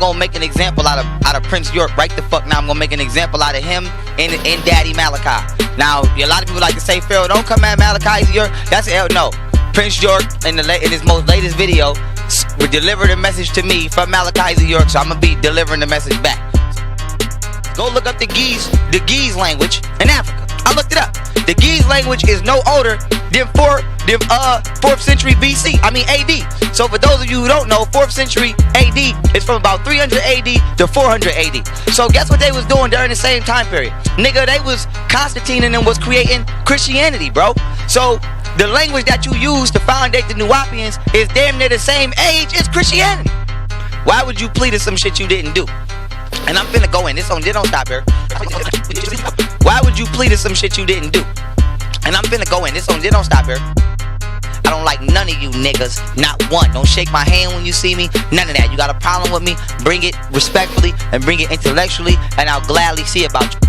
gonna make an example out of Prince York right the fuck now. I'm gonna make an example out of him and Daddy Malachi. Now, a lot of people like to say, Pharaoh, don't come at Malachi York. That's hell no. Prince York in his most latest video delivered a message to me from Malachi York, so I'm gonna be delivering the message back. Go look up the Geese language in Africa. I looked it up. The Geese language is no older than 4th century BC. I mean AD. So for those of you who don't know, 4th century AD is from about 300 AD to 400 AD. So guess what they was doing during the same time period? Nigga, they was Constantine and them was creating Christianity, bro. So the language that you use to foundate the Nuwapians is damn near the same age as Christianity. Why would you plead to some shit you didn't do? And I'm finna go in. They don't stop here. Why would you plead to some shit you didn't do? And I'm finna go in. They don't stop here. I don't like none of you niggas. Not one. Don't shake my hand when you see me. None of that. You got a problem with me? Bring it respectfully and bring it intellectually, and I'll gladly see about you.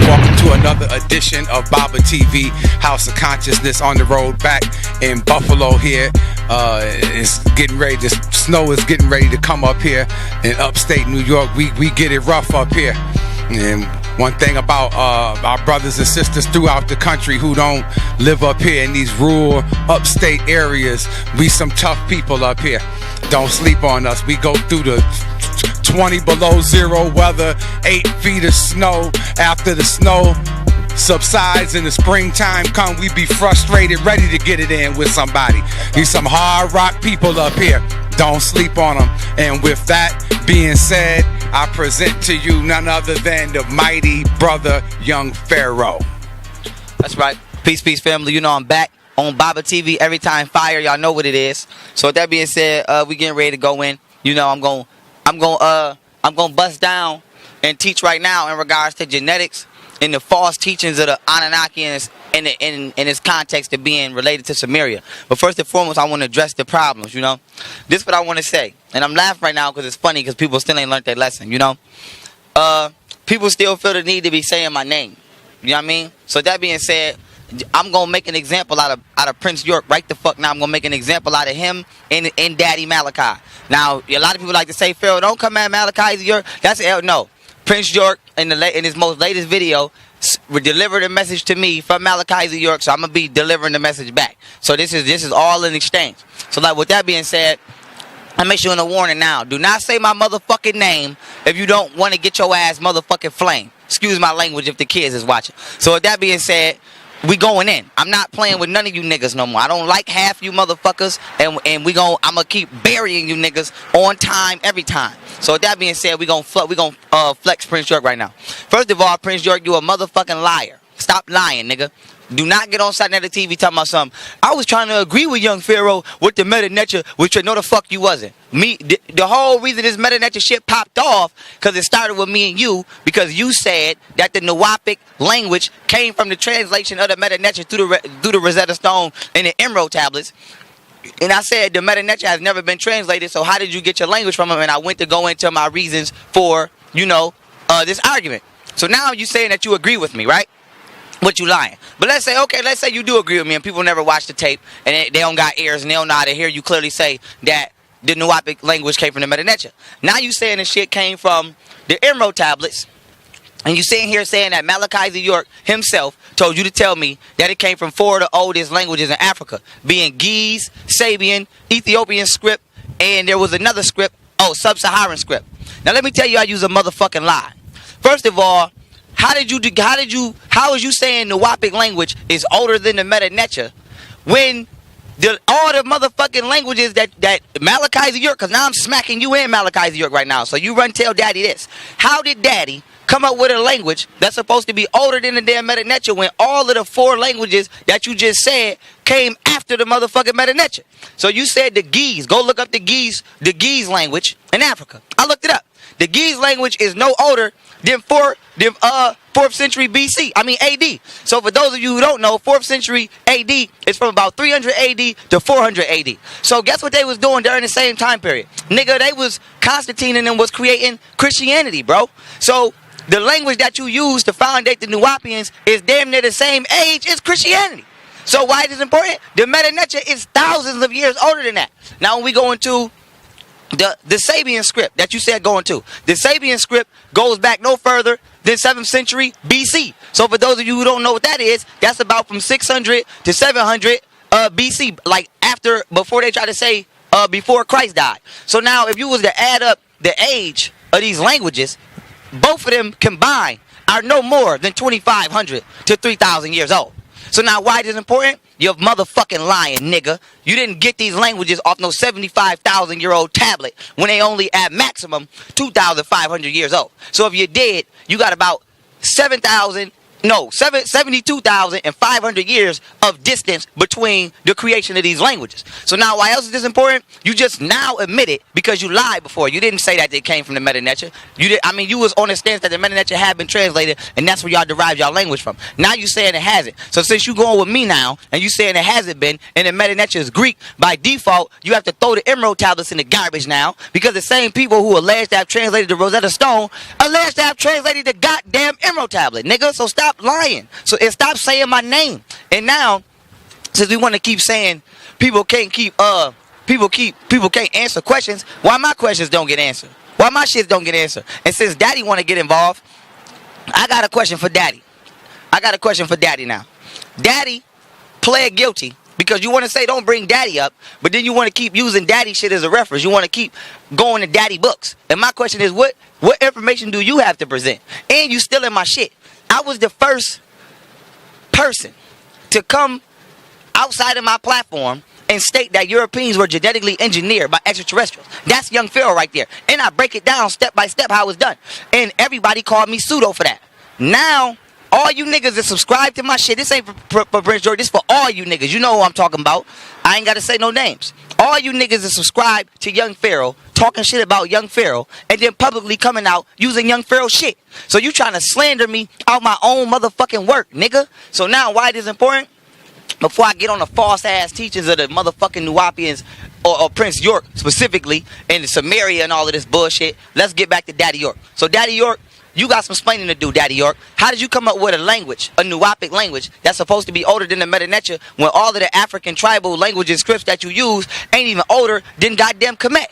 Welcome to another edition of Baba TV, House of Consciousness, on the road back in Buffalo here. It's getting ready, the snow is getting ready to come up here in upstate New York. We get it rough up here. And one thing about our brothers and sisters throughout the country who don't live up here in these rural upstate areas, we some tough people up here. Don't sleep on us. We go through the 20 below zero weather, 8 feet of snow. After the snow subsides and the springtime come, we be frustrated, ready to get it in with somebody. These some hard rock people up here. Don't sleep on them. And with that being said, I present to you none other than the mighty brother, young Pharaoh. That's right. Peace, peace, family. You know I'm back on Baba TV. Every time fire, y'all know what it is. So with that being said, we getting ready to go in. You know I'm gonna bust down and teach right now in regards to genetics and the false teachings of the Anunnaki in its context of being related to Sumeria. But first and foremost, I want to address the problems, you know. This is what I want to say. And I'm laughing right now because it's funny because people still ain't learned their lesson, you know. People still feel the need to be saying my name. You know what I mean? So that being said, I'm going to make an example out of Prince York right the fuck now. I'm going to make an example out of him and Daddy Malachi. Now, a lot of people like to say, Pharaoh, don't come at Malachi York. That's hell no. Prince York in his most latest video delivered a message to me from Malachi York, so I'm gonna be delivering the message back. So this is all in exchange. So like with that being said, I make sure in a warning now. Do not say my motherfucking name if you don't want to get your ass motherfucking flame. Excuse my language if the kids is watching. So with that being said, we going in. I'm not playing with none of you niggas no more. I don't like half you motherfuckers, and I'm gonna keep burying you niggas on time every time. So with that being said, we gonna flex Prince York right now. First of all, Prince York, you a motherfucking liar. Stop lying, nigga. Do not get on side of the TV talking about something. I was trying to agree with young Pharaoh with the meta-nature, which no the fuck you wasn't. The whole reason this meta-nature shit popped off, because it started with me and you, because you said that the Nuwapic language came from the translation of the meta-nature through the Rosetta Stone and the Emerald tablets. And I said the meta-nature has never been translated, so how did you get your language from them? And I went to go into my reasons for, this argument. So now you saying that you agree with me, right? But you lying. But let's say you do agree with me and people never watch the tape and they don't got ears and they don't know how to hear you clearly say that the Nuwapic language came from the meta-nature. Now you saying this shit came from the Emerald tablets, and you sitting here saying that Malachi York himself told you to tell me that it came from 4 of the oldest languages in Africa, being Ge'ez, Sabian, Ethiopian script, and there was another script, Sub-Saharan script. Now let me tell you, I use a motherfucking lie. First of all, how is you saying the Nuwapic language is older than the meta-nature when all the motherfucking languages that Malachi York, because now I'm smacking you in Malachi York right now, so you run tell daddy this. How did daddy come up with a language that's supposed to be older than the damn meta-nature when all of the 4 languages that you just said came after the motherfucking meta-nature? So you said the Ge'ez. Go look up the Ge'ez language in Africa. I looked it up. The Ge'ez language is no older than 4th century BC. I mean AD. So for those of you who don't know, 4th century AD is from about 300 AD to 400 AD. So guess what they was doing during the same time period? Nigga, they was Constantine and them was creating Christianity, bro. So the language that you use to foundate the Nuwapians is damn near the same age as Christianity. So why is this important? The meta-nature is thousands of years older than that. Now when we go into the Sabian script that you said going to. The Sabian script goes back no further than 7th century BC. So for those of you who don't know what that is, that's about from 600 to 700 BC, like before they try to say before Christ died. So now if you was to add up the age of these languages, both of them combined are no more than 2,500 to 3,000 years old. So now why is it important? You're motherfucking lying, nigga. You didn't get these languages off no 75,000-year-old tablet when they only at maximum 2,500 years old. So if you did, you got about 72,500 years of distance between the creation of these languages. So now why else is this important? You just now admit it because you lied before. You didn't say that they came from the Meta Nature. You was on the stance that the Meta Nature had been translated, and that's where y'all derived y'all language from. Now you saying it hasn't. So since you going with me now, and you saying it hasn't been, and the Meta Nature is Greek, by default, you have to throw the emerald tablets in the garbage now, because the same people who alleged to have translated the Rosetta Stone alleged to have translated the goddamn emerald tablet, nigga. So stop lying. So and stop saying my name. And now, since we want to keep saying people can't answer questions, why my questions don't get answered? Why my shit don't get answered? And since Daddy want to get involved, I got a question for Daddy. Now. Daddy pled guilty because you want to say don't bring Daddy up, but then you want to keep using Daddy shit as a reference. You want to keep going to Daddy books. And my question is, what information do you have to present? And you still in my shit. I was the first person to come outside of my platform and state that Europeans were genetically engineered by extraterrestrials. That's young Pharaoh right there. And I break it down step by step how it was done. And everybody called me pseudo for that. Now, all you niggas that subscribe to my shit, this ain't for Prince George, this for all you niggas. You know who I'm talking about. I ain't got to say no names. All you niggas that subscribe to young Pharaoh, talking shit about young Pharaoh, and then publicly coming out using young Pharaoh shit. So you trying to slander me out my own motherfucking work, nigga. So now why it is important? Before I get on the false ass teachings of the motherfucking Nuwapians or Prince York specifically, and Samaria and all of this bullshit, let's get back to Daddy York. So Daddy York, you got some explaining to do, Daddy York. How did you come up with a language, a Nuwapic language, that's supposed to be older than the Meta Nature, when all of the African tribal languages scripts that you use ain't even older than goddamn Kemet?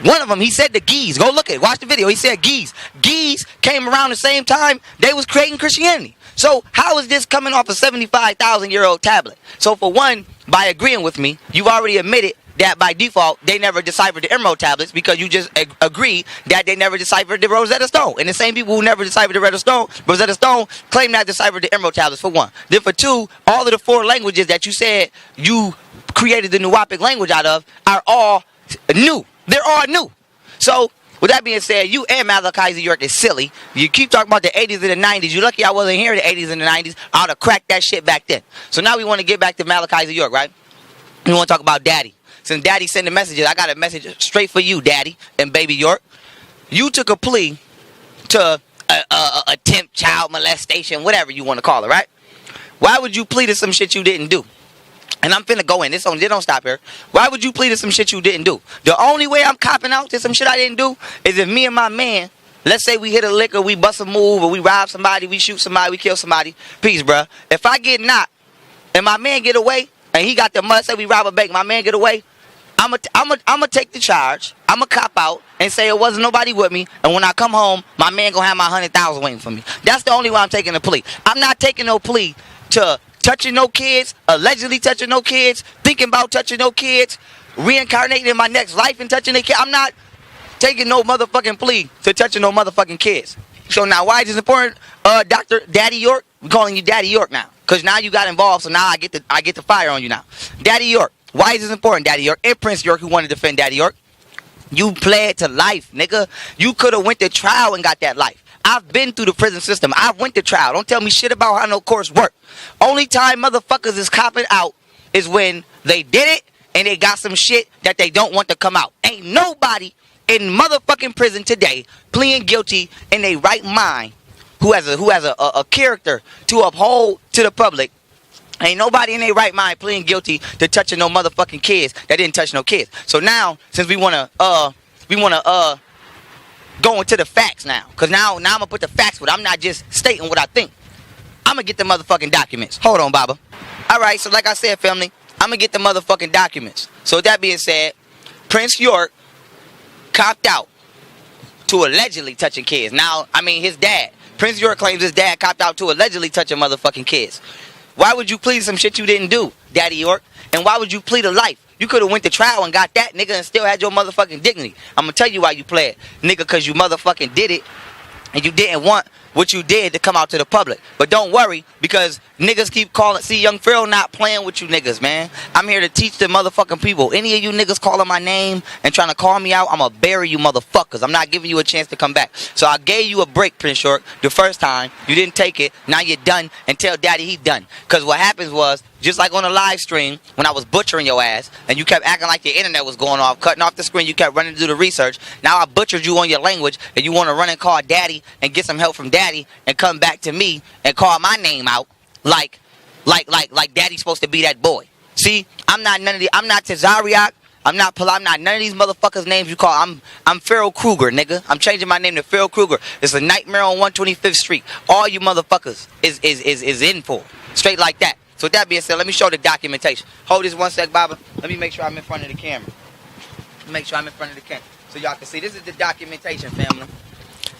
One of them, he said the Geese. Go look at it. Watch the video. He said Geese. Geese came around the same time they was creating Christianity. So how is this coming off a 75,000-year-old tablet? So for one, by agreeing with me, you've already admitted that by default, they never deciphered the emerald tablets because you just agreed that they never deciphered the Rosetta Stone. And the same people who never deciphered the Rosetta Stone claim not deciphered the emerald tablets, for one. Then for two, all of the 4 languages that you said you created the Nuwapic language out of are all new. They're all new. So, with that being said, you and Malachi York is silly. You keep talking about the 80s and the 90s. You're lucky I wasn't here in the 80s and the 90s. I would have cracked that shit back then. So now we want to get back to Malachi York, right? We want to talk about Daddy. Since Daddy sent the messages, I got a message straight for you, Daddy and Baby York. You took a plea to attempt child molestation, whatever you want to call it, right? Why would you plead to some shit you didn't do? And I'm finna go in. They don't stop here. Why would you plead to some shit you didn't do? The only way I'm copping out to some shit I didn't do is if me and my man, let's say we hit a lick or we bust a move or we rob somebody, we shoot somebody, we kill somebody. Peace, bruh. If I get knocked and my man get away and he got the money, say we rob a bank, my man get away, I'ma take the charge. I'ma cop out and say it wasn't nobody with me. And when I come home, my man gonna have my 100,000 waiting for me. That's the only way I'm taking a plea. I'm not taking no plea to touching no kids, allegedly touching no kids, thinking about touching no kids, reincarnating in my next life and touching the kid. I'm not taking no motherfucking plea to touching no motherfucking kids. So now why is this important, Dr. Daddy York? We're calling you Daddy York now. Because now you got involved, so now I get the fire on you now. Daddy York. Why is this important, Daddy York? And Prince York, who wanted to defend Daddy York. You pled to life, nigga. You could have went to trial and got that life. I've been through the prison system. I went to trial. Don't tell me shit about how no courts work. Only time motherfuckers is copping out is when they did it and they got some shit that they don't want to come out. Ain't nobody in motherfucking prison today pleading guilty in their right mind who has a character to uphold to the public. Ain't nobody in their right mind pleading guilty to touching no motherfucking kids that didn't touch no kids. So now, since we wanna go into the facts now, cause now I'm gonna put the facts with it. I'm not just stating what I think. I'm gonna get the motherfucking documents. Hold on, Baba. All right, so like I said, family, I'm gonna get the motherfucking documents. So with that being said, Prince York copped out to allegedly touching kids. Now, I mean, his dad, Prince York, claims his dad copped out to allegedly touching motherfucking kids. Why would you plead some shit you didn't do, Daddy York? And why would you plead a life? You could have went to trial and got that, nigga, and still had your motherfucking dignity. I'm gonna tell you why you pled, nigga, because you motherfucking did it, and you didn't want what you did to come out to the public. But don't worry, because niggas keep calling. See, young Pharaoh not playing with you niggas, man. I'm here to teach the motherfucking people. Any of you niggas calling my name and trying to call me out, I'm gonna bury you motherfuckers. I'm not giving you a chance to come back. So I gave you a break, Prince York, the first time. You didn't take it. Now you're done, and tell Daddy he done. Because what happens was, just like on a live stream, when I was butchering your ass, and you kept acting like your internet was going off, cutting off the screen, you kept running to do the research. Now I butchered you on your language, and you want to run and call Daddy and get some help from Daddy and come back to me and call my name out like Daddy's supposed to be that boy. See, I'm not none of the, I'm not Tazariak, I'm not none of these motherfuckers' names you call. I'm Pharaoh Kruger, nigga. I'm changing my name to Pharaoh Kruger. It's a nightmare on 125th Street. All you motherfuckers is in for. Straight like that. So with that being said, let me show the documentation. Hold this one sec, Baba. Let me make sure I'm in front of the camera. Make sure I'm in front of the camera so y'all can see. This is the documentation, family.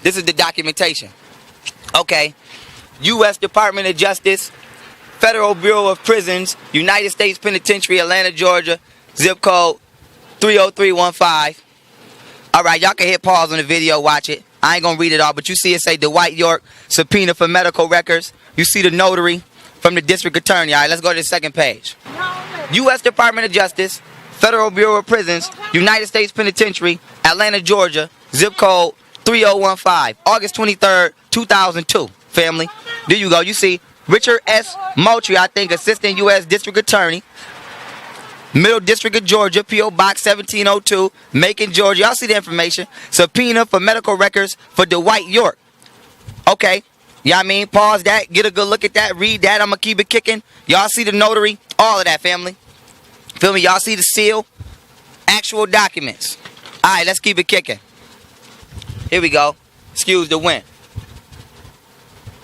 This is the documentation. Okay. U.S. Department of Justice, Federal Bureau of Prisons, United States Penitentiary, Atlanta, Georgia, zip code 30315. All right, y'all can hit pause on the video, watch it. I ain't gonna read it all, but you see it say Dwight York, subpoena for medical records. You see the notary from the district attorney. All right, let's go to the second page. U.S. Department of Justice, Federal Bureau of Prisons, United States Penitentiary, Atlanta, Georgia, zip code 3015, August 23rd, 2002. Family, there you go. You see Richard S. Moultrie, I think, Assistant U.S. District Attorney, Middle District of Georgia, P.O. Box 1702, Macon, Georgia. Y'all see the information. Subpoena for medical records for Dwight York. Okay. Yeah, I mean, pause that. Get a good look at that. Read that. I'm going to keep it kicking. Y'all see the notary. All of that, family. Feel me? Y'all see the seal. Actual documents. All right, let's keep it kicking. Here we go. Excuse the wind.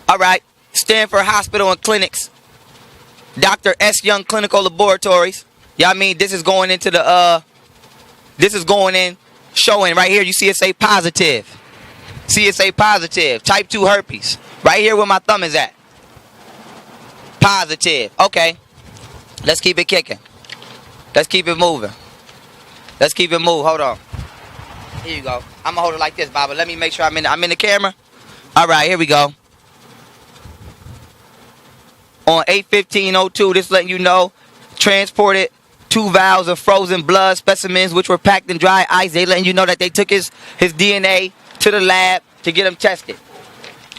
All right. Stanford Hospital and Clinics. Dr. S. Young Clinical Laboratories. Yeah, I mean, this is going into the, this is going in, showing right here. You see it say positive. See it say positive. Type 2 herpes. Right here where my thumb is at. Positive. Okay. Let's keep it kicking. Let's keep it moving. Let's keep it moving. Hold on. Here you go. I'm going to hold it like this, Baba. Let me make sure I'm in the camera. All right, here we go. On 8/15/02, this letting you know, transported 2 vials of frozen blood specimens which were packed in dry ice. They letting you know that they took his DNA to the lab to get him tested.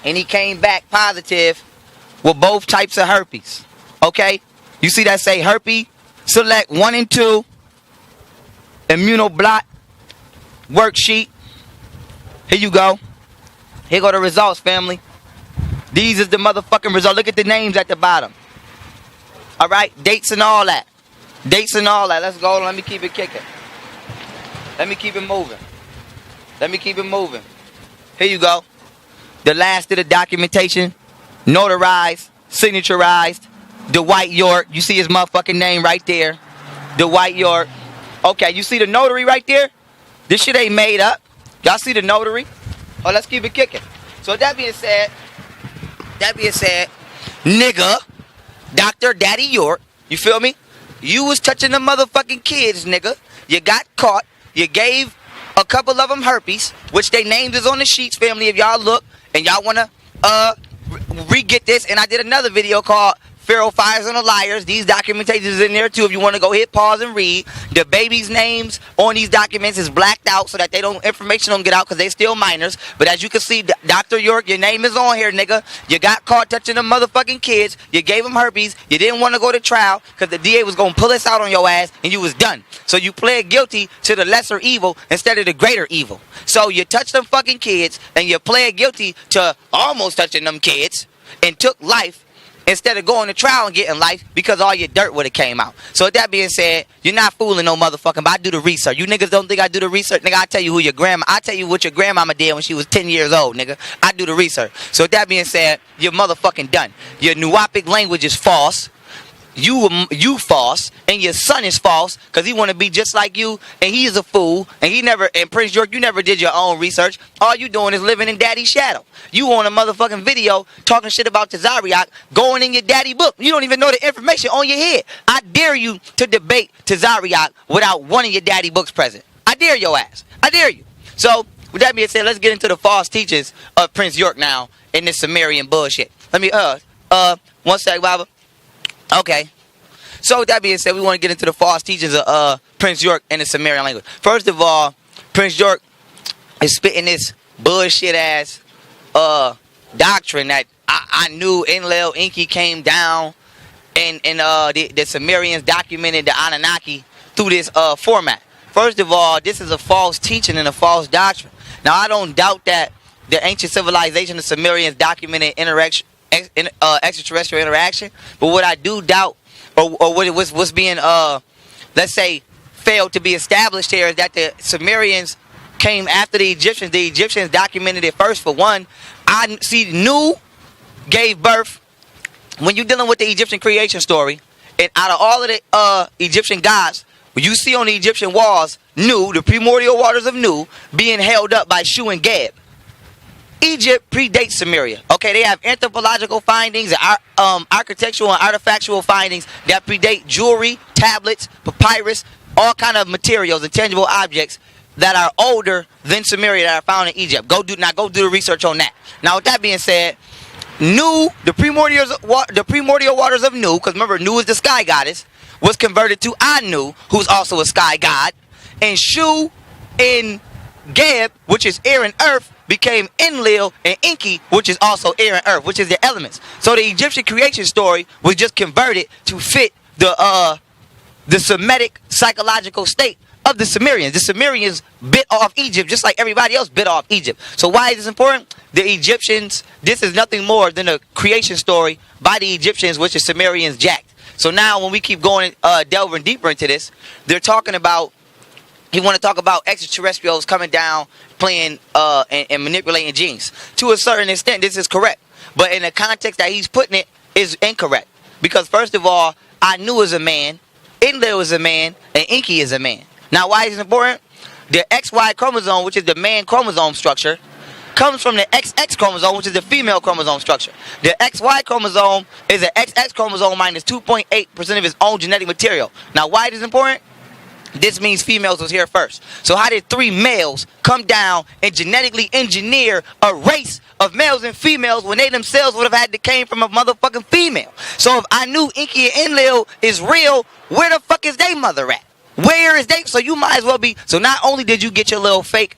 And he came back positive with both types of herpes. Okay? You see that say herpes select 1 and 2 immunoblot worksheet. Here you go. Here go the results, family. These is the motherfucking results. Look at the names at the bottom. All right? Dates and all that. Dates and all that. Let's go. Let me keep it kicking. Let me keep it moving. Let me keep it moving. Here you go. The last of the documentation. Notarized. Signaturized. Dwight York. You see his motherfucking name right there. Dwight York. Okay, you see the notary right there? This shit ain't made up. Y'all see the notary? Oh, let's keep it kicking. So that being said, nigga, Dr. Daddy York, you feel me? You was touching the motherfucking kids, nigga. You got caught. You gave a couple of them herpes, which they names is on the sheets, family. If y'all look and y'all want to re-get this. And I did another video called Pharaoh Fires on the Liars. These documentations is in there too if you want to go hit pause and read. The baby's names on these documents is blacked out so that information don't get out because they still minors. But as you can see, Dr. York, your name is on here, nigga. You got caught touching them motherfucking kids. You gave them herpes. You didn't want to go to trial because the DA was going to pull us out on your ass and you was done. So you pled guilty to the lesser evil instead of the greater evil. So you touched them fucking kids and you pled guilty to almost touching them kids and took life instead of going to trial and getting life because all your dirt would have came out. So with that being said, you're not fooling no motherfucking, but I do the research. You niggas don't think I do the research? Nigga, I tell you who your grandma, I tell you what your grandmama did when she was 10 years old, nigga. I do the research. So with that being said, you're motherfucking done. Your Nuwapic language is false. you false, and your son is false because he want to be just like you, and he is a fool, and Prince York, you never did your own research. All you doing is living in daddy's shadow. You on a motherfucking video talking shit about Tazariak, going in your daddy book. You don't even know the information on your head. I dare you to debate Tazariak without one of your daddy books present. I dare your ass. I dare you. So, with that being said, let's get into the false teachings of Prince York now in this Sumerian bullshit. Let me, one sec, Baba. Okay. So with that being said, we want to get into the false teachings of Prince York in the Sumerian language. First of all, Prince York is spitting this bullshit ass doctrine that I knew Enlil Enki came down and the Sumerians documented the Anunnaki through this format. First of all, this is a false teaching and a false doctrine. Now, I don't doubt that the ancient civilization of Sumerians documented extraterrestrial interaction, but what I do doubt, or what's being let's say failed to be established here, is that the Sumerians came after the Egyptians. The Egyptians documented it first. For one, I see Nu gave birth. When you're dealing with the Egyptian creation story, and out of all of the Egyptian gods, you see on the Egyptian walls Nu, the primordial waters of Nu, being held up by Shu and Geb. Egypt predates Sumeria. Okay, they have anthropological findings, architectural and artifactual findings that predate jewelry, tablets, papyrus, all kind of materials and tangible objects that are older than Sumeria that are found in Egypt. Go do the research on that. Now, with that being said, Nu, the primordial waters of Nu, because remember, Nu is the sky goddess, was converted to Anu, who's also a sky god, and Shu and Geb, which is air and earth, became Enlil and Enki, which is also air and earth, which is their elements. So the Egyptian creation story was just converted to fit the Semitic psychological state of the Sumerians. The Sumerians bit off Egypt just like everybody else bit off Egypt. So why is this important? The Egyptians, this is nothing more than a creation story by the Egyptians, which the Sumerians jacked. So now when we keep going, delving deeper into this, they're talking about, he want to talk about extraterrestrials coming down, playing and manipulating genes. To a certain extent, this is correct. But in the context that he's putting it is incorrect. Because first of all, Anu is a man, Enlil is a man, and Enki is a man. Now why is it important? The XY chromosome, which is the man chromosome structure, comes from the XX chromosome, which is the female chromosome structure. The XY chromosome is an XX chromosome minus 2.8% of its own genetic material. Now why is this important? This means females was here first. So how did three males come down and genetically engineer a race of males and females when they themselves would have had to came from a motherfucking female? So if I knew Enki and Enlil is real, where the fuck is they mother at? Where is they? So you might as well be. So not only did you get your little fake,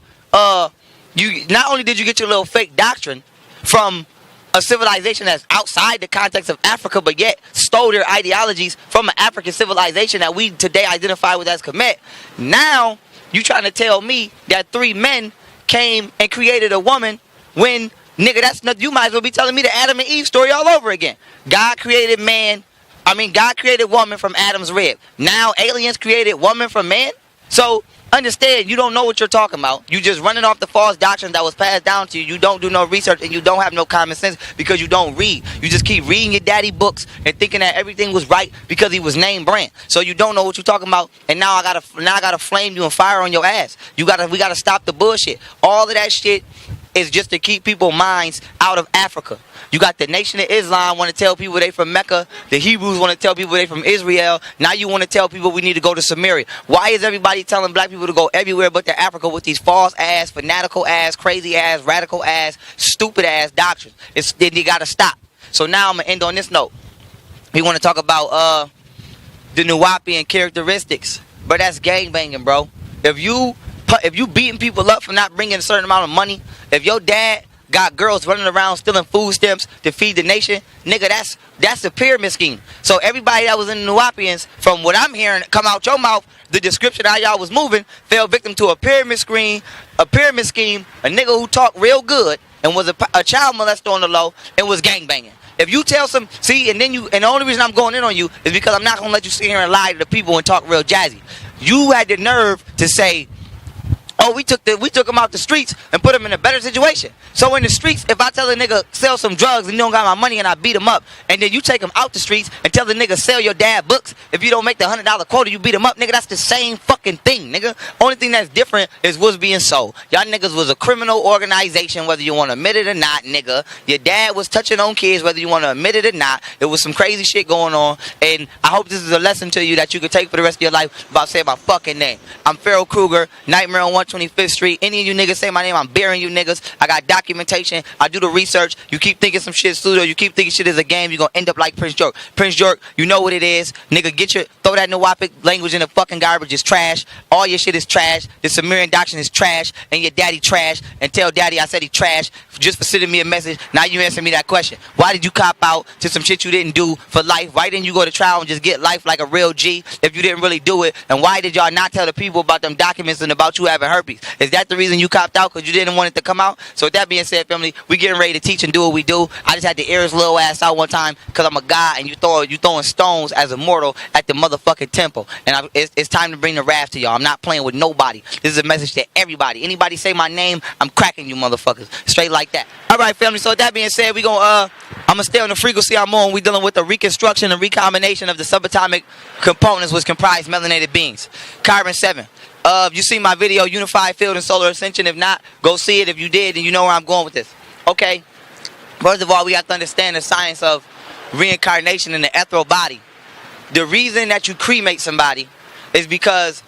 doctrine from a civilization that's outside the context of Africa, but yet stole their ideologies from an African civilization that we today identify with as Kemet. Now, you trying to tell me that three men came and created a woman when, nigga, that's not, you might as well be telling me the Adam and Eve story all over again. God created woman from Adam's rib. Now aliens created woman from man? So, understand, you don't know what you're talking about. You just running off the false doctrine that was passed down to you. You don't do no research and you don't have no common sense because you don't read. You just keep reading your daddy books and thinking that everything was right because he was name brand. So you don't know what you're talking about, and now I gotta flame you and fire on your ass. We gotta stop the bullshit. All of that shit is just to keep people's minds out of Africa. You got the Nation of Islam want to tell people they from Mecca. The Hebrews want to tell people they from Israel. Now you want to tell people we need to go to Sumeria. Why is everybody telling black people to go everywhere but to Africa with these false ass, fanatical ass, crazy ass, radical ass, stupid ass doctrines? You got to stop. So now I'm going to end on this note. We want to talk about the Nuwapian characteristics. But that's gangbanging, bro. If you beating people up for not bringing a certain amount of money, if your dad got girls running around stealing food stamps to feed the nation, nigga, that's a pyramid scheme. So everybody that was in the Nuwapians, from what I'm hearing come out your mouth, the description how y'all was moving, fell victim to a pyramid scheme, a nigga who talked real good and was a child molester on the low and was gangbanging. If you tell and the only reason I'm going in on you is because I'm not gonna let you sit here and lie to the people and talk real jazzy. You had the nerve to say Oh, we took them out the streets and put them in a better situation. So in the streets, if I tell a nigga sell some drugs and you don't got my money and I beat him up, and then you take him out the streets and tell the nigga sell your dad books, if you don't make the $100 quota, you beat him up, nigga. That's the same fucking thing, nigga. Only thing that's different is what's being sold. Y'all niggas was a criminal organization, whether you want to admit it or not, nigga. Your dad was touching on kids, whether you want to admit it or not. There was some crazy shit going on, and I hope this is a lesson to you that you can take for the rest of your life about saying my fucking name. I'm Pharaoh Kruger, Nightmare on 125th Street. Any of you niggas say my name, I'm burying you niggas. I got documentation. I do the research. You keep thinking some shit pseudo. You keep thinking shit is a game. You're going to end up like Prince York. Prince York, you know what it is. Nigga, throw that Nawapic language in the fucking garbage. It's trash. All your shit is trash. The Sumerian doctrine is trash. And your daddy trash. And tell daddy I said he trash just for sending me a message. Now you answer me that question. Why did you cop out to some shit you didn't do for life? Why didn't you go to trial and just get life like a real G if you didn't really do it? And why did y'all not tell the people about them documents and about you having herpes? Is that the reason you copped out? Because you didn't want it to come out? So with that being said, family, we getting ready to teach and do what we do. I just had to air his little ass out one time because I'm a god and you throwing stones as a mortal at the motherfucking temple. And it's time to bring the wrath to y'all. I'm not playing with nobody. This is a message to everybody. Anybody say my name, I'm cracking you motherfuckers. Straight like that. Alright, family, so with that being said, I'm gonna stay on the frequency I'm on. We dealing with the reconstruction and recombination of the subatomic components which comprise melanated beings. Carbon-7. You see my video, Unified Field and Solar Ascension. If not, go see it. If you did, then you know where I'm going with this. Okay. First of all, we have to understand the science of reincarnation in the ethereal body. The reason that you cremate somebody is because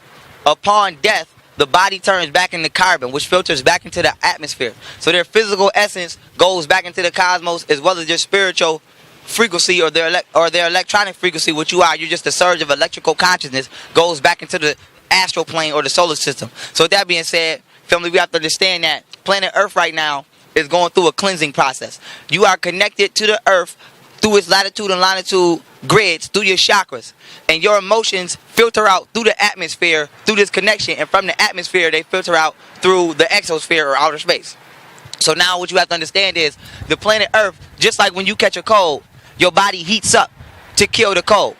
upon death, the body turns back into carbon, which filters back into the atmosphere. So their physical essence goes back into the cosmos, as well as their spiritual frequency or their electronic frequency, which you are. You're just a surge of electrical consciousness, goes back into the astral plane or the solar system. So with that being said, family, we have to understand that planet Earth right now is going through a cleansing process. You are connected to the Earth through its latitude and longitude grids, through your chakras, and your emotions filter out through the atmosphere through this connection, and from the atmosphere they filter out through the exosphere or outer space. So now what you have to understand is the planet Earth, just like when you catch a cold, your body heats up to kill the cold.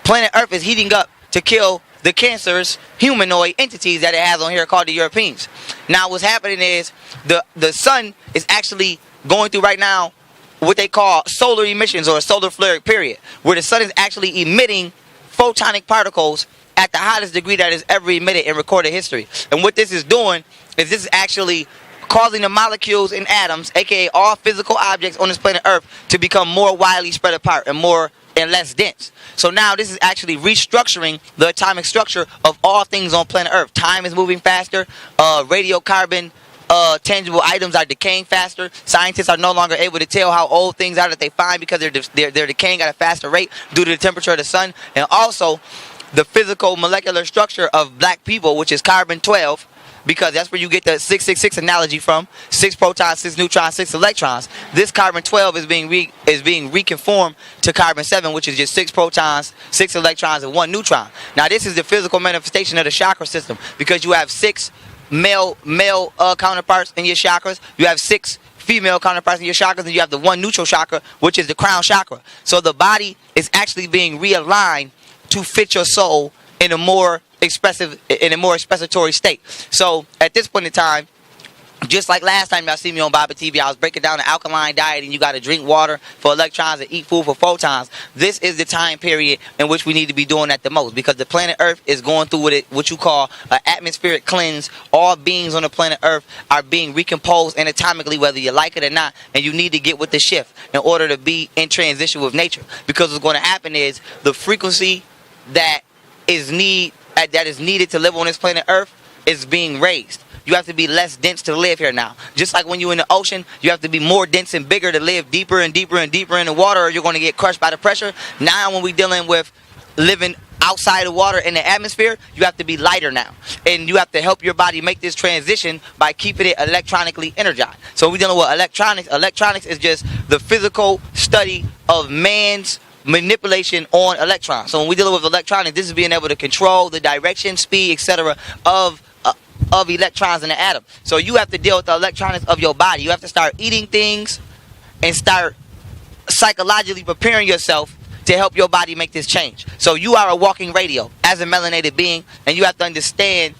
Planet Earth is heating up to kill the cancerous humanoid entities that it has on here called the Europeans. Now what's happening is the sun is actually going through right now what they call solar emissions or a solar flare period, where the sun is actually emitting photonic particles at the hottest degree that is ever emitted in recorded history. And what this is doing is this is actually causing the molecules and atoms, aka all physical objects on this planet Earth, to become more widely spread apart and less dense. So now this is actually restructuring the atomic structure of all things on planet Earth. Time is moving faster. Radiocarbon tangible items are decaying faster. Scientists are no longer able to tell how old things are that they find because they're decaying at a faster rate due to the temperature of the sun. And also the physical molecular structure of black people, which is carbon-12, because that's where you get the 666 analogy from. 6 protons, 6 neutrons, 6 electrons. This carbon-12 is being reconformed to carbon-7, which is just 6 protons, 6 electrons, and 1 neutron. Now this is the physical manifestation of the chakra system, because you have 6 male counterparts in your chakras. You have 6 female counterparts in your chakras, and you have the 1 neutral chakra, which is the crown chakra. So the body is actually being realigned to fit your soul in a more expressatory state. So at this point in time, just like last time y'all see me on Baba TV, I was breaking down the alkaline diet and you got to drink water for electrons and eat food for photons. This is the time period in which we need to be doing that the most, because the planet Earth is going through what you call an atmospheric cleanse. All beings on the planet Earth are being recomposed anatomically, whether you like it or not, and you need to get with the shift in order to be in transition with nature. Because what's going to happen is the frequency that is needed to live on this planet Earth is being raised. You have to be less dense to live here now. Just like when you're in the ocean, you have to be more dense and bigger to live deeper and deeper and deeper in the water, or you're going to get crushed by the pressure. Now when we're dealing with living outside the water in the atmosphere, you have to be lighter now. And you have to help your body make this transition by keeping it electronically energized. So we're dealing with electronics. Electronics is just the physical study of man's manipulation on electrons. So when we're dealing with electronics, this is being able to control the direction, speed, etc. of electrons in the atom. So you have to deal with the electronics of your body. You have to start eating things and start psychologically preparing yourself to help your body make this change. So you are a walking radio as a melanated being, and you have to understand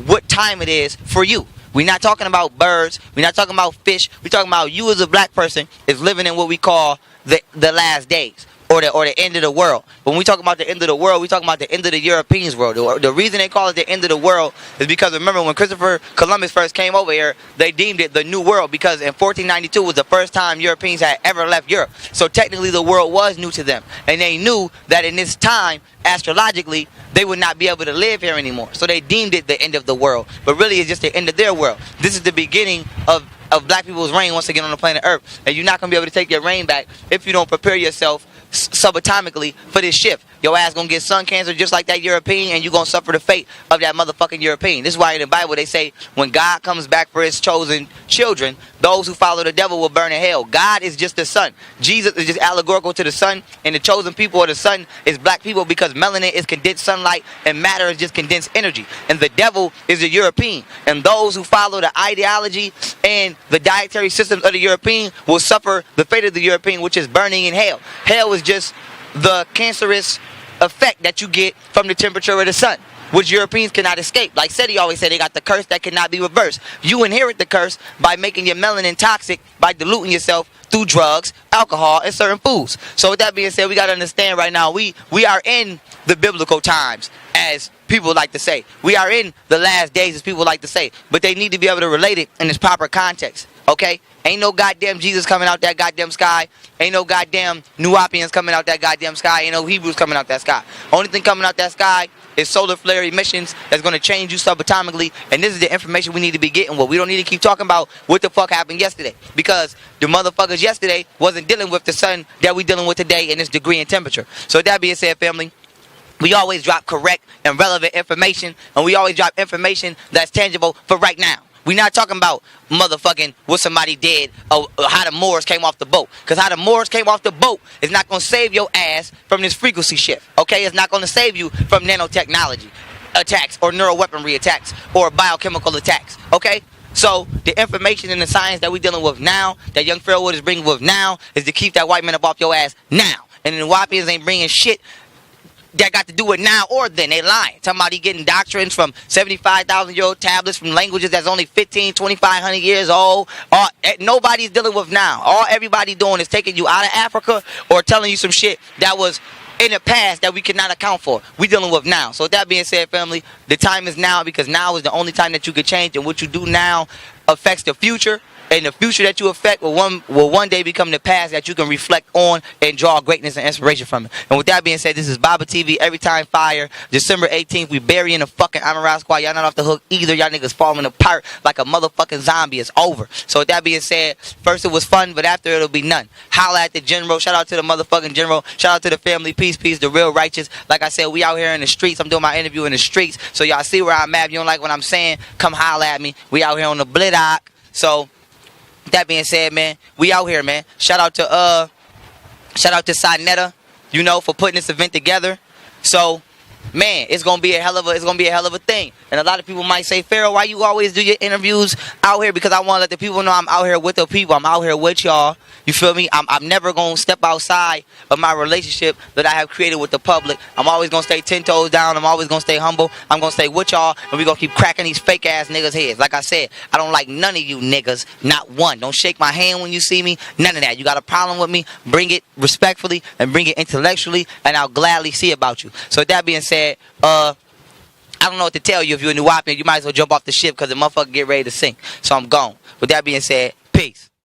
what time it is for you. We're not talking about birds. We're not talking about fish. We're talking about you as a black person is living in what we call the last days. Or the end of the world. When we talk about the end of the world, we talk about the end of the Europeans' world. The reason they call it the end of the world is because, remember, when Christopher Columbus first came over here, they deemed it the New World because in 1492 was the first time Europeans had ever left Europe. So technically the world was new to them. And they knew that in this time, astrologically, they would not be able to live here anymore. So they deemed it the end of the world. But really it's just the end of their world. This is the beginning of black people's reign once they get on the planet Earth. And you're not going to be able to take your reign back if you don't prepare yourself subatomically for this shift. Your ass gonna get sun cancer just like that European, and you gonna suffer the fate of that motherfucking European. This is why in the Bible they say when God comes back for his chosen children, those who follow the devil will burn in hell. God is just the sun. Jesus is just allegorical to the sun, and the chosen people of the sun is black people because melanin is condensed sunlight and matter is just condensed energy. And the devil is the European. And those who follow the ideology and the dietary systems of the European will suffer the fate of the European, which is burning in hell. Hell is just the cancerous effect that you get from the temperature of the sun, which Europeans cannot escape. Like Seti always said, they got the curse that cannot be reversed. You inherit the curse by making your melanin toxic by diluting yourself through drugs, alcohol, and certain foods. So with that being said, we got to understand right now, we are in the biblical times, as people like to say. We are in the last days, as people like to say. But they need to be able to relate it in its proper context. Okay? Ain't no goddamn Jesus coming out that goddamn sky. Ain't no goddamn Nuwapians coming out that goddamn sky. Ain't no Hebrews coming out that sky. Only thing coming out that sky is solar flare emissions that's going to change you subatomically. And this is the information we need to be getting. Well, we don't need to keep talking about what the fuck happened yesterday. Because the motherfuckers yesterday wasn't dealing with the sun that we dealing with today in its degree and temperature. So with that being said, family, we always drop correct and relevant information. And we always drop information that's tangible for right now. We're not talking about motherfucking what somebody did or how the Moors came off the boat. Because how the Moors came off the boat is not going to save your ass from this frequency shift. Okay? It's not going to save you from nanotechnology attacks or neuroweaponry attacks or biochemical attacks. Okay? So the information and the science that we're dealing with now, that young Pharaoh is bringing with now, is to keep that white man up off your ass now. And the Wapians ain't bringing shit that got to do with now or then. They lying. Somebody getting doctrines from 75,000-year-old tablets from languages that's only 2,500 years old. Nobody's dealing with now. All everybody doing is taking you out of Africa or telling you some shit that was in the past that we cannot account for. We dealing with now. So with that being said, family, the time is now, because now is the only time that you can change, and what you do now affects the future. And the future that you affect will one day become the past that you can reflect on and draw greatness and inspiration from it. And with that being said, this is Baba TV, Every Time Fire. December 18th, we burying the fucking Amaral Squad. Y'all not off the hook either. Y'all niggas falling apart like a motherfucking zombie. It's over. So with that being said, first it was fun, but after it'll be none. Holla at the general. Shout out to the motherfucking general. Shout out to the family. Peace, peace, the real righteous. Like I said, we out here in the streets. I'm doing my interview in the streets. So y'all see where I'm at. If you don't like what I'm saying, come holla at me. We out here on the Blidock. So that being said, man, we out here, man. Shout out to Sinetta, you know, for putting this event together. So, man, it's gonna be a hell of a thing. And a lot of people might say, Pharaoh, why you always do your interviews out here? Because I want to let the people know I'm out here with the people. I'm out here with y'all. You feel me? I'm never gonna step outside of my relationship that I have created with the public. I'm always gonna stay 10 toes down. I'm always gonna stay humble. I'm gonna stay with y'all, and we gonna keep cracking these fake ass niggas' heads. Like I said, I don't like none of you niggas, not one. Don't shake my hand when you see me. None of that. You got a problem with me? Bring it respectfully and bring it intellectually, and I'll gladly see about you. So with that being said, I don't know what to tell you. If you're a new Wapian, you might as well jump off the ship, because the motherfucker get ready to sink. So I'm gone. With that being said, peace.